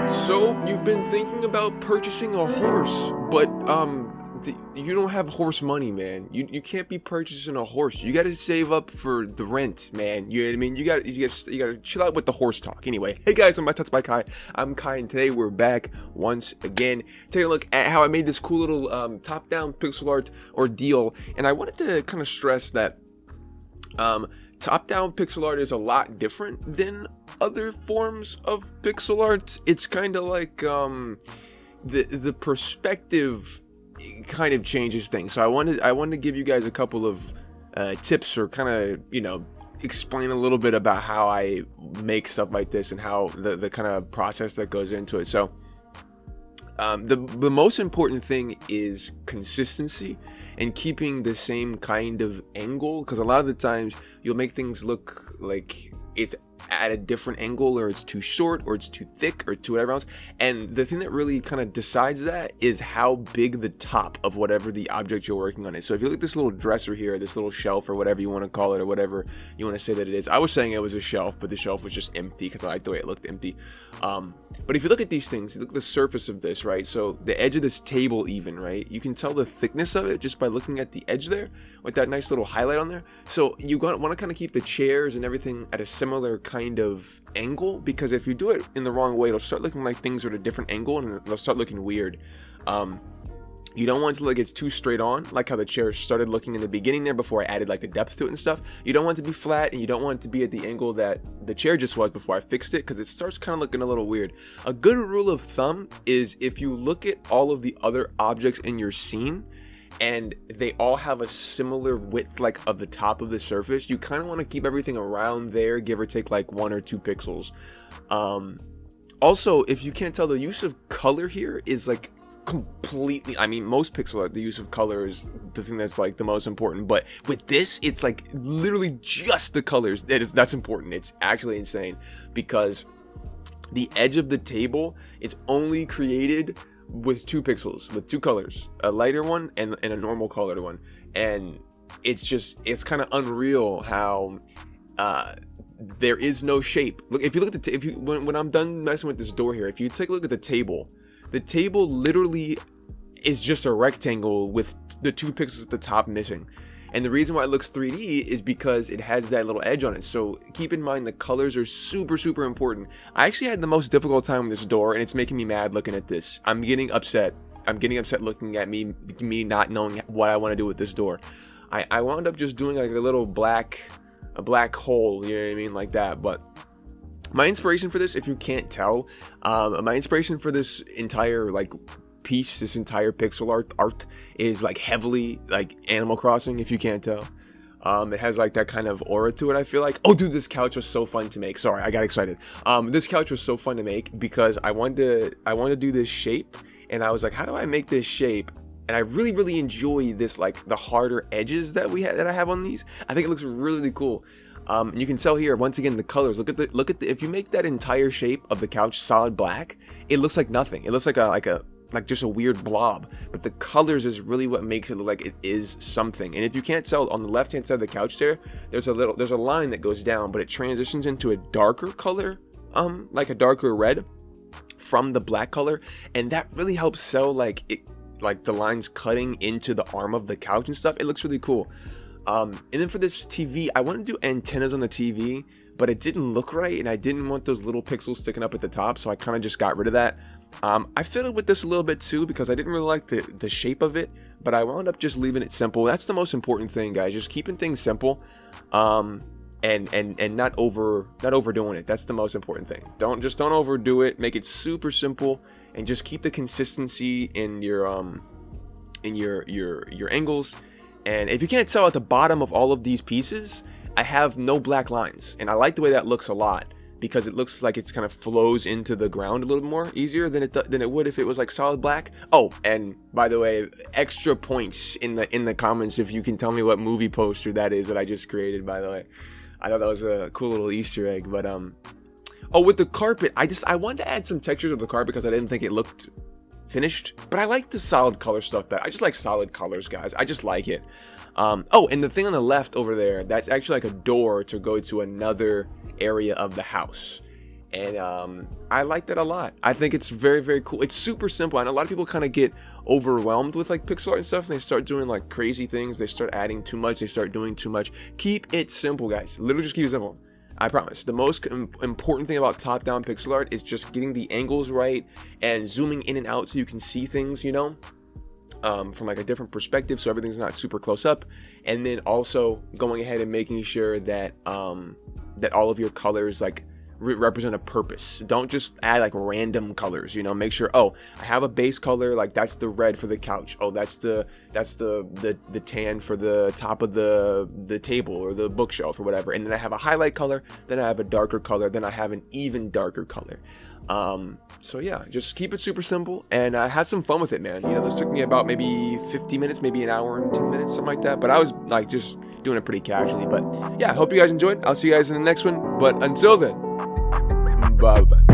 So you've been thinking about purchasing a horse, but you don't have horse money, man. You can't be purchasing a horse. You got to save up for the rent, man. You know what I mean? You got to chill out with the horse talk. Anyway, hey guys, I'm TutsByKai. I'm Kai, and today we're back once again taking a look at how I made this cool little top-down pixel art ordeal, and I wanted to kind of stress that top-down pixel art is a lot different than other forms of pixel art. It's kind of like the perspective kind of changes things. So I wanted to give you guys a couple of tips, or kind of explain a little bit about how I make stuff like this and how the kind of process that goes into it. So the most important thing is consistency and keeping the same kind of angle, because a lot of the times you'll make things look like it's at a different angle, or it's too short, or it's too thick, or too whatever else. And the thing that really kind of decides that is how big the top of whatever the object you're working on is. So if you look at this little dresser here, this little shelf, or whatever you want to call it, or whatever you want to say that it is. I was saying it was a shelf, but the shelf was just empty because I like the way it looked empty. But if you look at these things, you look at the surface of this, right? So the edge of this table even, right? You can tell the thickness of it just by looking at the edge there with that nice little highlight on there. So you want to kind of keep the chairs and everything at a similar kind of angle, because if you do it in the wrong way, it'll start looking like things are at a different angle and it'll start looking weird. You don't want it to look it's too straight on, like how the chair started looking in the beginning there before I added like the depth to it and stuff. You don't want it to be flat, and you don't want it to be at the angle that the chair just was before I fixed it, because it starts kind of looking a little weird. A good rule of thumb is if you look at all of the other objects in your scene and they all have a similar width, like of the top of the surface, you kind of want to keep everything around there, give or take like 1 or 2 pixels. Also, if you can't tell, the use of color here is like completely, I mean, most pixel art, the use of color is the thing that's like the most important, but with this, it's like literally just the colors that's important. It's actually insane, because the edge of the table is only created with 2 pixels, with 2 colors, a lighter one and a normal colored one. And it's kind of unreal how there is no shape. Look, if you look at when I'm done messing with this door here, if you take a look at the table literally is just a rectangle with the 2 pixels at the top missing. And the reason why it looks 3D is because it has that little edge on it. So keep in mind the colors are super, super important. I actually had the most difficult time with this door, and it's making me mad looking at this. I'm getting upset looking at me not knowing what I want to do with this door. I wound up just doing like a little black hole, you know what I mean, like that. But my inspiration for this, if you can't tell, my inspiration for this entire like piece, this entire pixel art is like heavily like Animal Crossing, if you can't tell. It has like that kind of aura to it, I feel like. Oh dude, this couch was so fun to make. Sorry, I got excited. This couch was so fun to make because I wanted to do this shape, and I was like, how do I make this shape? And I really enjoy this, like the harder edges that I have on these. I think it looks really cool. And you can tell here once again the colors. Look at the if you make that entire shape of the couch solid black, it looks like nothing. It looks like just a weird blob. But the colors is really what makes it look like it is something. And if you can't tell, on the left hand side of the couch there's a line that goes down, but it transitions into a darker color, like a darker red from the black color, and that really helps sell like the lines cutting into the arm of the couch and stuff. It looks really cool. And then for this TV, I wanted to do antennas on the TV, but it didn't look right, and I didn't want those little pixels sticking up at the top, so I kind of just got rid of that. I fiddled with this a little bit too, because I didn't really like the shape of it, but I wound up just leaving it simple. That's the most important thing, guys, just keeping things simple, and not overdoing it. That's the most important thing. Don't overdo it. Make it super simple, and just keep the consistency in your angles. And if you can't tell, at the bottom of all of these pieces, I have no black lines. And I like the way that looks a lot, because it looks like it's kind of flows into the ground a little more easier than it would if it was like solid black. Oh, and by the way, extra points in the comments if you can tell me what movie poster that is that I just created, by the way. I thought that was a cool little Easter egg. But oh, with the carpet, I wanted to add some textures of the carpet because I didn't think it looked finished, but I like the solid color stuff better. I just like solid colors, guys. I just like it. Oh, and the thing on the left over there, that's actually like a door to go to another area of the house. And I like that a lot. I think it's very, very cool. It's super simple. And a lot of people kind of get overwhelmed with like pixel art and stuff. And they start doing like crazy things. They start adding too much. They start doing too much. Keep it simple, guys. Literally just keep it simple. I promise. The most important thing about top-down pixel art is just getting the angles right and zooming in and out so you can see things, you know, from like a different perspective, so everything's not super close up. And then also going ahead and making sure that that all of your colors like represent a purpose. Don't just add like random colors, you know. Make sure, oh, I have a base color, like that's the red for the couch, oh, that's the tan for the top of the table or the bookshelf or whatever. And then I have a highlight color, then I have a darker color, then I have an even darker color. So yeah, just keep it super simple and have some fun with it, man. You know, this took me about maybe 50 minutes, maybe an hour and 10 minutes, something like that, but I was like just doing it pretty casually. But yeah, I hope you guys enjoyed. I'll see you guys in the next one, but until then, bye bye.